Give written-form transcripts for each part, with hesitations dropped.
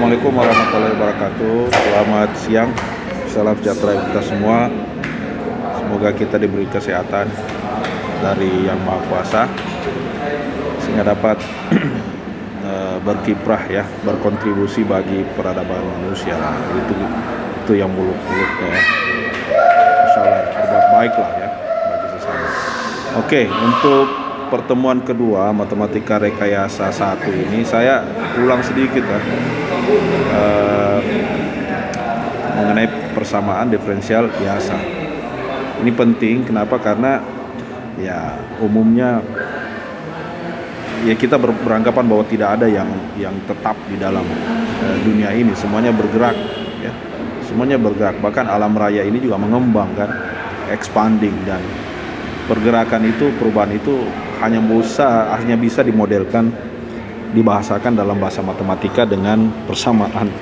Assalamualaikum warahmatullahi wabarakatuh. Selamat siang, salam sejahtera kita semua. Semoga kita diberi kesehatan dari Yang Maha Kuasa sehingga dapat berkiprah ya, berkontribusi bagi peradaban manusia. Itu yang muluk-muluk ya. Insyaallah berbuat baik lah ya bagi sesama. Oke, untuk pertemuan kedua matematika rekayasa 1 ini saya ulang sedikit ya, mengenai persamaan diferensial biasa. Ini penting, kenapa? Karena ya umumnya ya kita beranggapan bahwa tidak ada yang tetap di dalam dunia ini, semuanya bergerak ya, semuanya bergerak. Bahkan alam raya ini juga mengembang kan, expanding, dan pergerakan itu, perubahan itu hanya bisa dimodelkan, dibahasakan dalam bahasa matematika dengan persamaan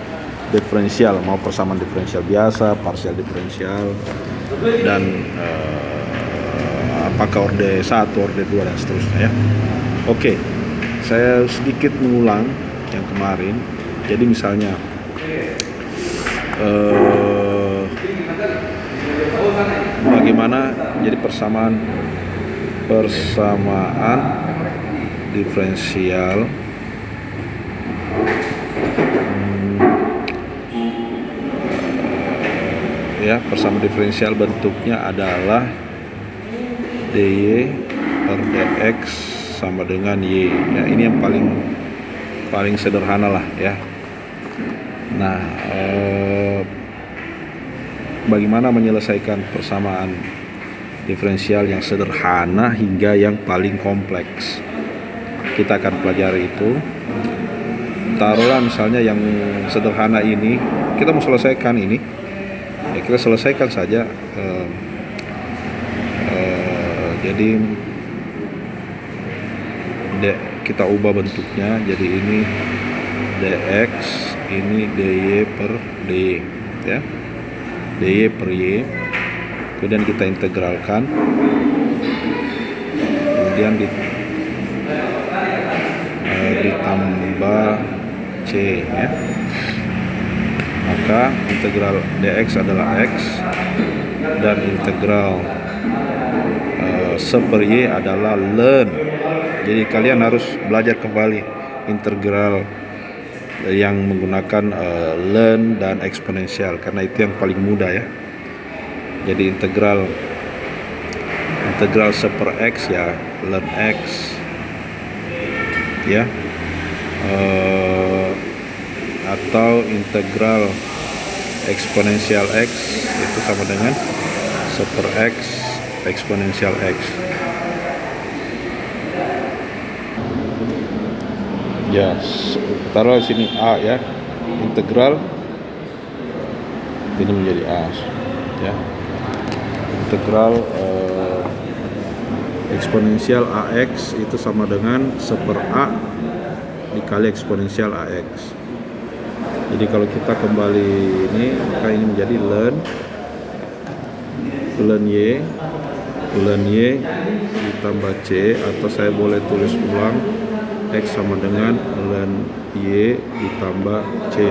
diferensial, mau persamaan diferensial biasa, partial diferensial, dan apakah orde 1, orde 2 dan seterusnya ya. Oke, saya sedikit mengulang yang kemarin. Jadi misalnya bagaimana jadi persamaan diferensial ya, persamaan diferensial bentuknya adalah dy per dx sama dengan y ya. Ini yang paling sederhana lah ya. Nah, bagaimana menyelesaikan persamaan diferensial yang sederhana hingga yang paling kompleks, kita akan pelajari itu. Taruhlah misalnya yang sederhana ini kita mau selesaikan ini ya, kita selesaikan saja. Jadi kita ubah bentuknya jadi ini dx, ini dy per dy ya, dy per y. Kemudian kita integralkan, kemudian ditambah c ya. Maka integral dx adalah x dan integral per y adalah ln. Jadi kalian harus belajar kembali integral yang menggunakan ln dan eksponensial, karena itu yang paling mudah ya. Jadi integral per x ya ln x ya, atau integral eksponensial x itu sama dengan per x eksponensial x ya. Taruh di sini a ya, integral ini menjadi a ya. Integral eksponensial ax itu sama dengan per a dikali eksponensial ax. Jadi kalau kita kembali ini, maka ini menjadi ln y ditambah c, atau saya boleh tulis ulang x sama dengan ln y ditambah c,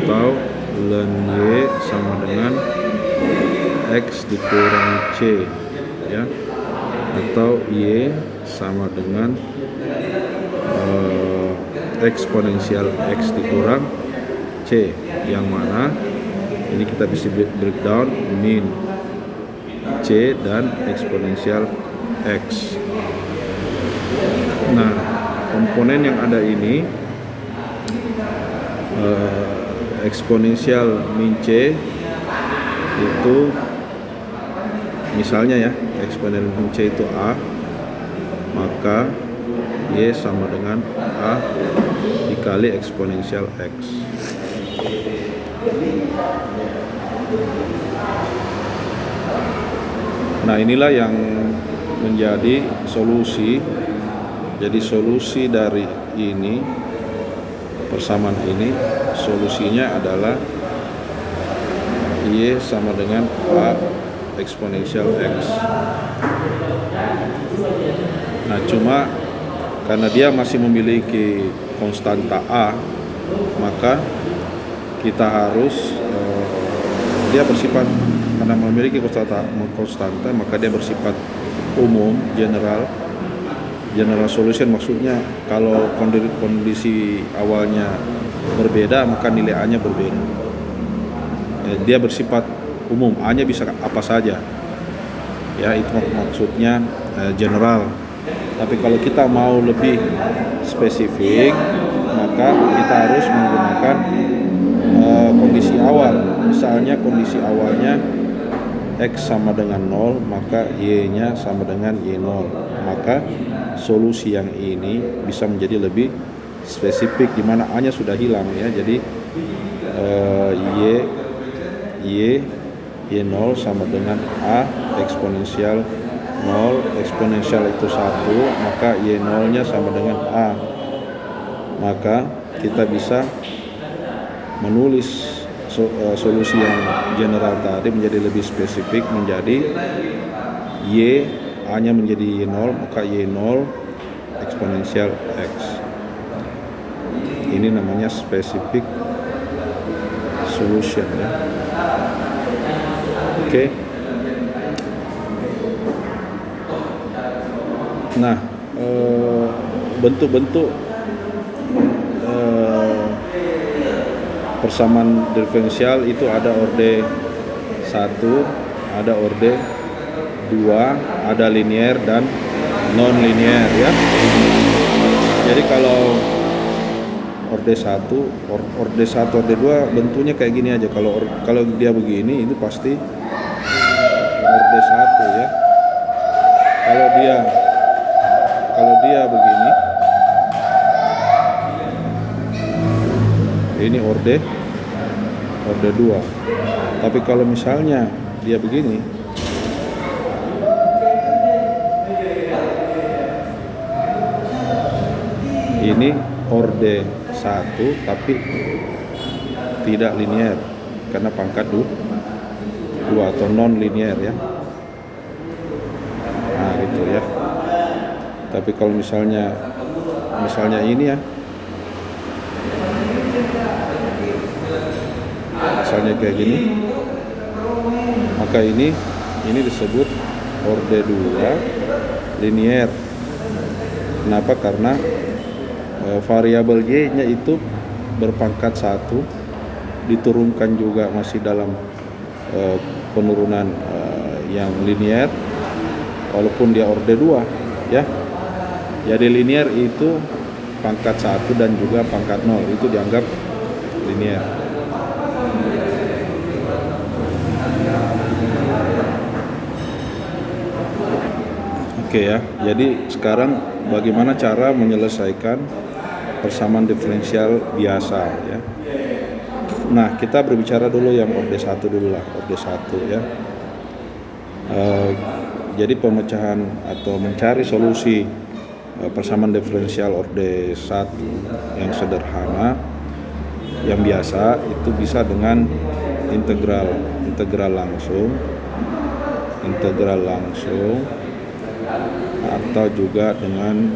atau ln y sama dengan x dikurang c ya, atau y sama dengan eksponensial x dikurang c, yang mana ini kita bisa breakdown min c dan eksponensial x. Nah, komponen yang ada ini eksponensial min c itu misalnya ya, eksponensial min c itu a, maka y sama dengan a dikali eksponensial x. Nah, inilah yang menjadi solusi. Jadi solusi dari ini, persamaan ini, solusinya adalah y sama dengan a eksponensial x. Nah, cuma karena dia masih memiliki konstanta A, maka kita harus dia bersifat, karena memiliki konstanta maka dia bersifat umum, general solution. Maksudnya kalau kondisi awalnya berbeda maka nilai A nya berbeda. Dia bersifat umum, A nya bisa apa saja ya, itu maksudnya general. Tapi kalau kita mau lebih spesifik maka kita harus menggunakan kondisi awal. Misalnya kondisi awalnya X sama dengan 0, maka Y-nya sama dengan Y0. Maka solusi yang ini bisa menjadi lebih spesifik, di mana A-nya sudah hilang ya. Jadi Y0 sama dengan A eksponensial 0, eksponensial itu 1, maka Y0-nya sama dengan A. Maka kita bisa menulis solusi yang general tadi menjadi lebih spesifik, menjadi Y, A-nya menjadi Y0, maka Y0 eksponensial X. Ini namanya specific solution ya. Oke. Nah, bentuk-bentuk persamaan diferensial itu ada orde 1, ada orde 2, ada linear dan non linear ya. Jadi kalau orde 1, orde 2 bentuknya kayak gini aja. Kalau dia begini itu pasti orde 1 ya. Kalau dia begini, ini orde 2. Tapi kalau misalnya dia begini, ini orde 1 tapi tidak linear karena pangkat 2 atau non linear ya. Nah gitu ya. Tapi kalau misalnya ini ya, misalnya kayak gini, maka ini disebut orde 2 linear. Kenapa? Karena variabel Y-nya itu berpangkat 1, diturunkan juga masih dalam penurunan yang linear, walaupun dia orde 2 ya. Jadi linear itu pangkat 1 dan juga pangkat 0, itu dianggap linear. Oke ya, jadi sekarang bagaimana cara menyelesaikan persamaan diferensial biasa ya. Nah, kita berbicara dulu yang orde 1 dulu lah, orde 1 ya. Jadi pemecahan atau mencari solusi persamaan diferensial orde 1 yang sederhana, yang biasa, itu bisa dengan integral langsung atau juga dengan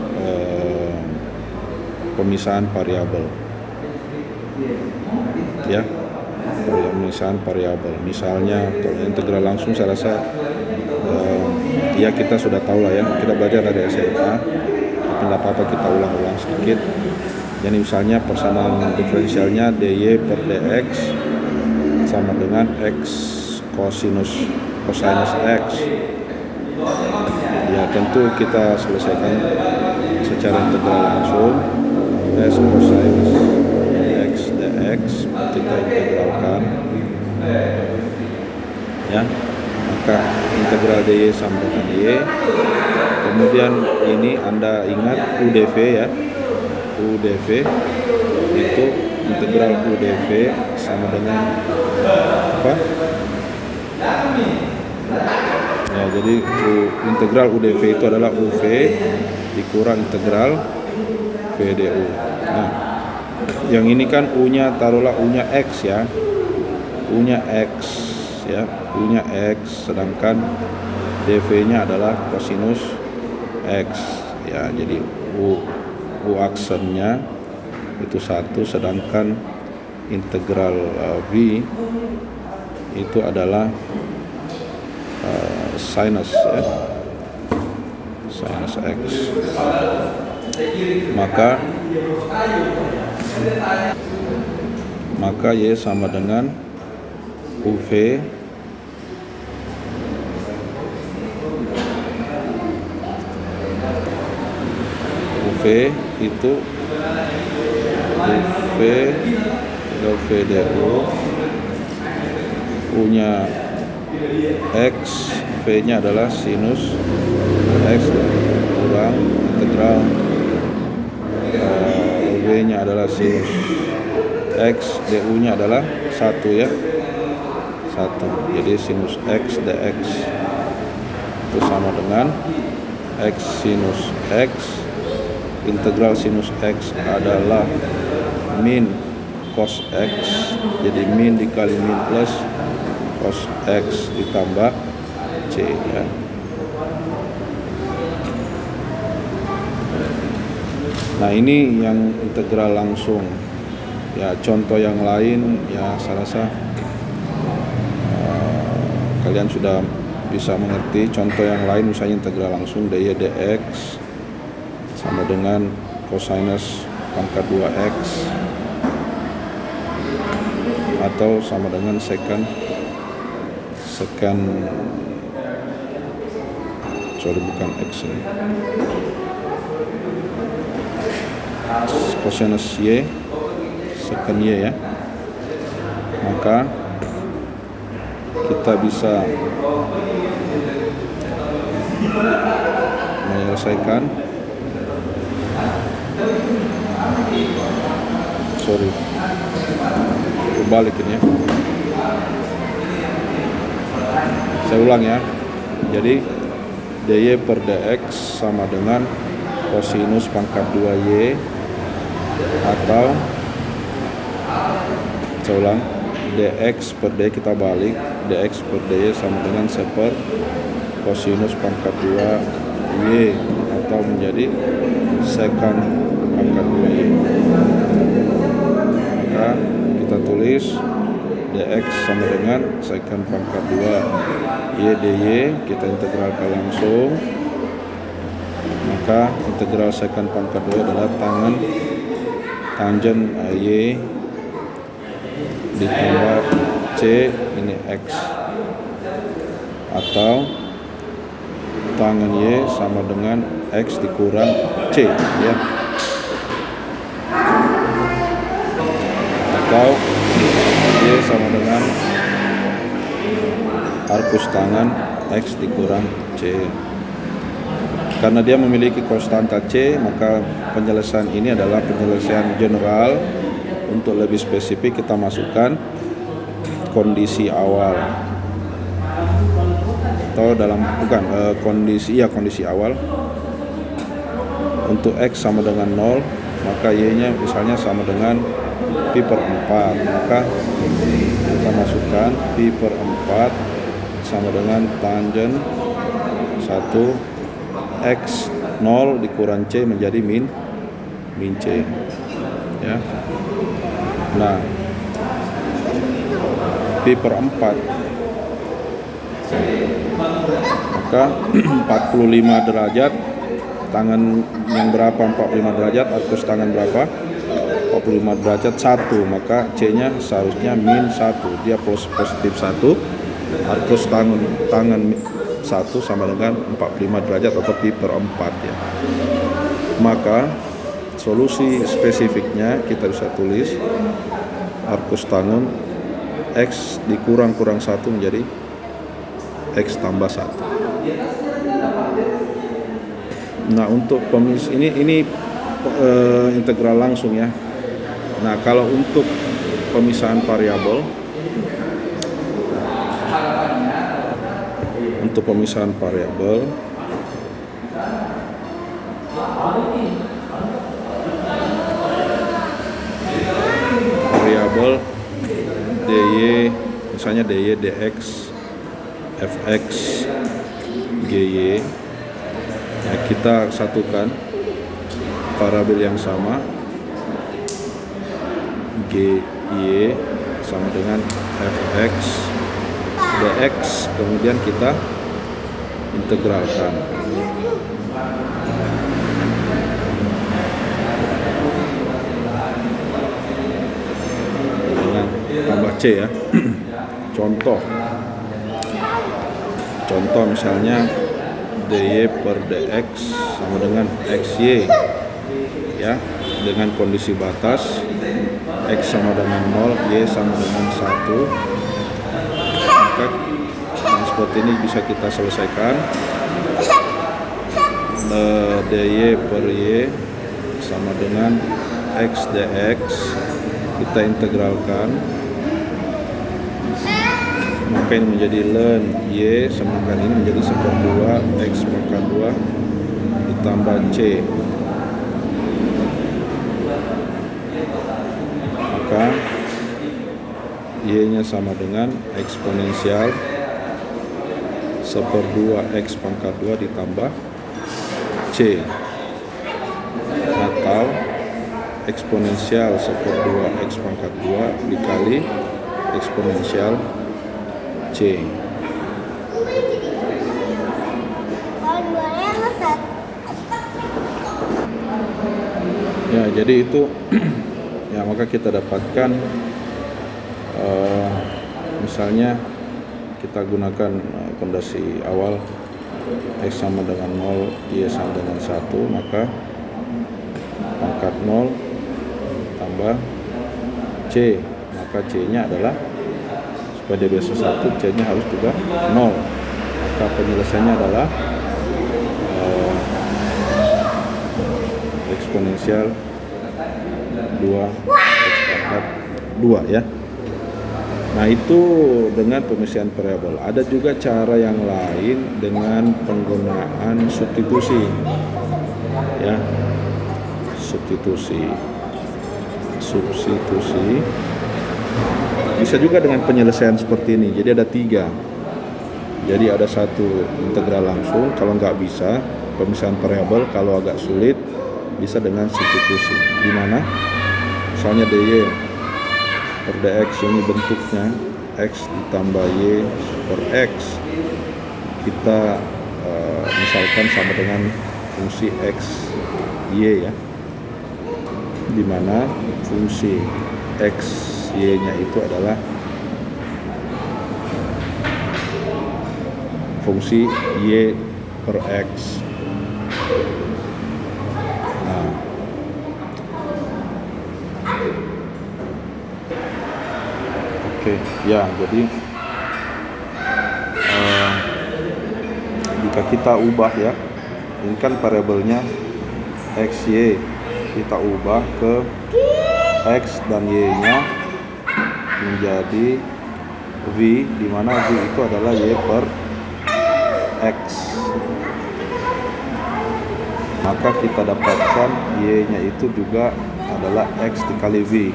pemisahan variabel ya, pemisahan variabel. Misalnya kalau integral langsung saya rasa ya kita sudah tahu lah ya, kita belajar dari SMA, tapi tidak apa-apa kita ulang-ulang sedikit. Jadi misalnya persamaan diferensialnya dy per dx sama dengan x cosinus x. Ya tentu kita selesaikan secara integral langsung. S cosinus x dx kita integralkan ya, maka integral dy sama dengan y. Kemudian ini Anda ingat UdV ya, UdV itu integral UdV sama dengan apa ya, jadi integral UdV itu adalah UV dikurang integral VdU. Nah, yang ini kan U-nya taruhlah U-nya X ya, U-nya X ya, U-nya X, sedangkan dV-nya adalah cosinus X ya, jadi U U aksennya itu 1, sedangkan integral V itu adalah sinus ya, sinus X. Maka Y sama dengan UV itu UV DU, U nya X, V nya adalah sinus X kurang integral V nya adalah sinus X, DU nya adalah 1 ya, 1. Jadi sinus X dx itu sama dengan X sinus X. Integral sinus X adalah min cos X, jadi min dikali min plus cos X ditambah C ya. Nah ini yang integral langsung ya. Contoh yang lain ya saya rasa kalian sudah bisa mengerti. Contoh yang lain misalnya integral langsung dy dx sama dengan cosinus pangkat 2x atau sama dengan secant bukan x ini, cosinus y secant y ya. Maka kita bisa menyelesaikan balikin ya. Saya ulang ya. Jadi dy per dx sama dengan cosinus pangkat 2y atau saya ulang, dx per dy kita balik, dx per dy sama dengan seper cosinus pangkat 2y atau menjadi secant pangkat 2y. Maka kita tulis dx sama dengan secant pangkat 2 y dy, kita integralkan langsung. Maka integral secant pangkat 2 adalah tangen y ditambah c ini x, atau tangen y sama dengan x dikurang c ya, atau y sama dengan arcus tangen x dikurang c. Karena dia memiliki konstanta c, maka penyelesaian ini adalah penyelesaian general. Untuk lebih spesifik kita masukkan kondisi awal atau kondisi awal. Untuk x sama dengan 0, maka y nya misalnya sama dengan pi per 4, maka kita masukkan pi per 4 sama dengan tangen 1 x 0 dikurang c menjadi min c ya. Nah, pi per 4 maka 45 derajat, tangan yang berapa 45 derajat, arcus tangan berapa 45 derajat 1, maka c nya seharusnya min 1, dia positif 1, arcus tangan 1 sama dengan 45 derajat atau pi per 4 ya. Maka solusi spesifiknya kita bisa tulis arcus tangen x dikurang 1 menjadi x tambah 1. Nah untuk ini integral langsung ya. Nah kalau untuk pemisahan variabel, dy misalnya dy dx fx gy ya, kita satukan variabel yang sama, G Y sama dengan fx dx, kemudian kita integralkan dengan tambah C ya. Contoh misalnya dy per dx sama dengan xy ya, dengan kondisi batas x sama dengan 0, y sama dengan 1, maka seperti ini bisa kita selesaikan. dy per y sama dengan x dx, kita integralkan, maka ini menjadi ln y sama dengan ini menjadi 1/2 x pangkat 2 ditambah c, maka y nya sama dengan eksponensial 1/2 x pangkat 2 ditambah c, atau eksponensial 1/2 x pangkat 2 dikali eksponensial c. Ya, jadi itu ya, maka kita dapatkan misalnya kita gunakan fondasi awal x sama dengan 0, y sama dengan 1, maka pangkat 0 tambah c, maka c nya adalah, supaya dia biasa 1, c nya harus juga 0, maka penyelesaiannya adalah eksponensial 2 x pangkat 2 ya. Nah, itu dengan pemisahan variabel. Ada juga cara yang lain dengan penggunaan substitusi ya, substitusi bisa juga dengan penyelesaian seperti ini. Jadi ada 3, jadi ada 1 integral langsung kalau nggak bisa, pemisahan variabel kalau agak sulit bisa dengan substitusi, di mana misalnya dy per dx ini bentuknya x ditambah y per x, kita misalkan sama dengan fungsi x y ya, di mana fungsi x y nya itu adalah fungsi y per x. Nah, oke ya, jadi jika kita ubah ya, ini kan variabelnya x y, kita ubah ke x dan y nya menjadi v, di mana v itu adalah y per x, maka kita dapatkan y nya itu juga adalah x dikali v,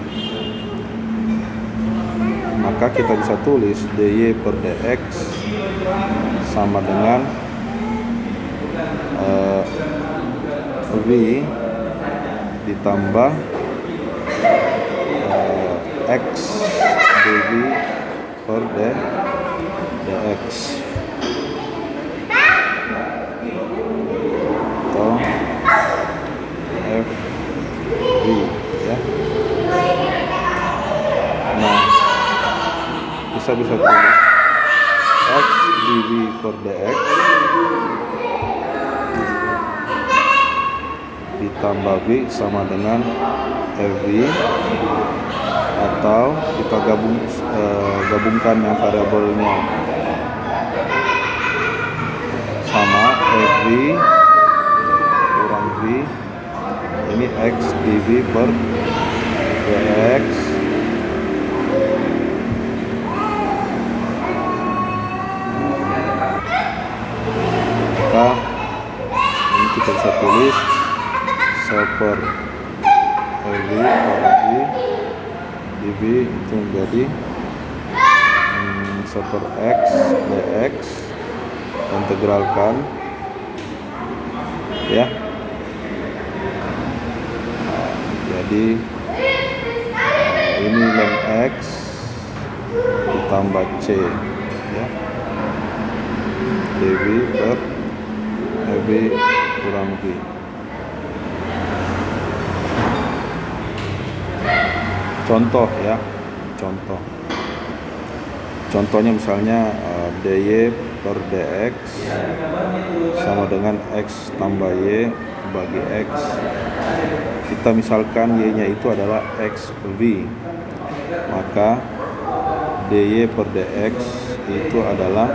maka kita bisa tulis dy per dx sama dengan v ditambah x dv per dx, atau f v ya. Nah, bisa tulis x dv per dx ditambah v sama dengan fv, atau kita gabungkan yang variabelnya sama fv kurang v, ini x dv per dx maka ini kita bisa tulis 1 per fv kurang v dv itu menjadi 1 per x dx, integralkan ya. Jadi ini ln X ditambah C ya, dV per dV kurang V. Contoh ya, contohnya misalnya dy per dx sama dengan x tambah y bagi x. Kita misalkan y nya itu adalah x v, maka dy per dx itu adalah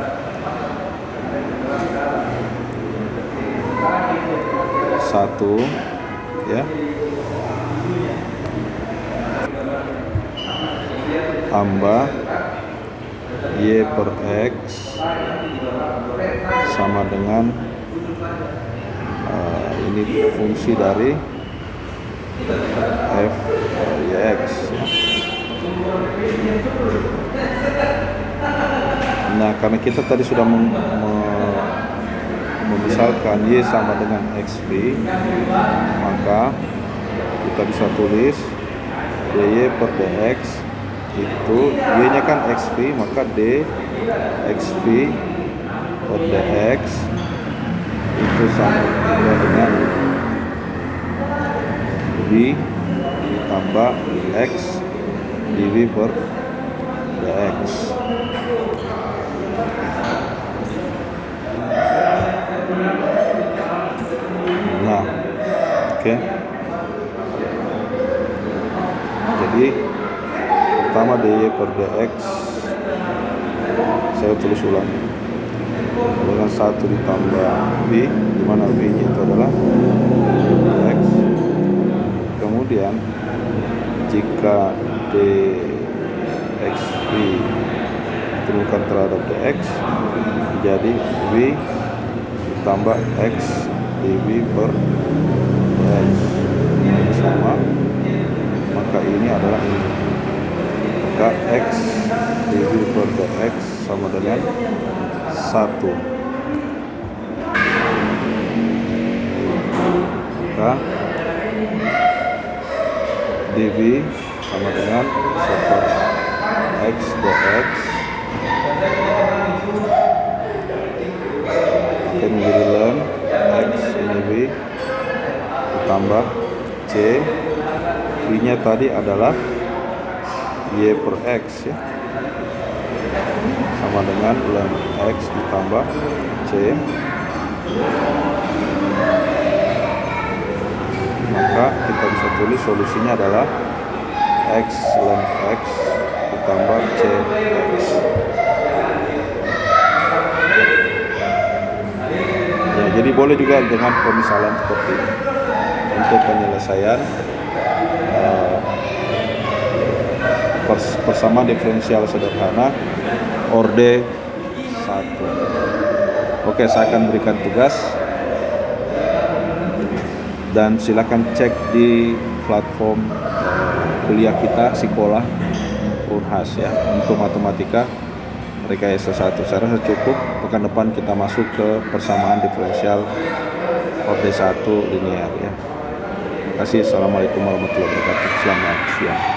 satu ya, tambah y per x sama dengan ini fungsi dari f yx ya. Nah, karena kita tadi sudah memisalkan y sama dengan xv, maka kita bisa tulis dy per dx itu y nya kan xv, maka d xv per dx itu sama dengan v ditambah x dv per dx. Nah, oke. Jadi pertama dy per dx saya tulis ulang dengan 1 ditambah v, di mana v nya itu adalah dx. Kemudian jika dxv diturunkan terhadap dx jadi v ditambah x dv per dx ini sama, maka ini adalah ini, maka x dv per dx sama dengan 1, maka dv sama dengan sektor x dx akan menjadi ln x ini v ditambah c, v nya tadi adalah y per x ya, sama dengan ln x ditambah c, maka kita bisa tulis solusinya adalah x ln x ditambah c x. Ya, jadi boleh juga dengan pemisalan seperti ini untuk penyelesaian persamaan diferensial sederhana orde 1. Oke, saya akan berikan tugas dan silakan cek di platform kuliah kita Sekolah Unhas ya, untuk matematika rekayasa 1. Saya rasa cukup. Pekan depan kita masuk ke persamaan diferensial orde 1 linear ya. Terima kasih. Assalamualaikum warahmatullahi wabarakatuh. Selamat siang.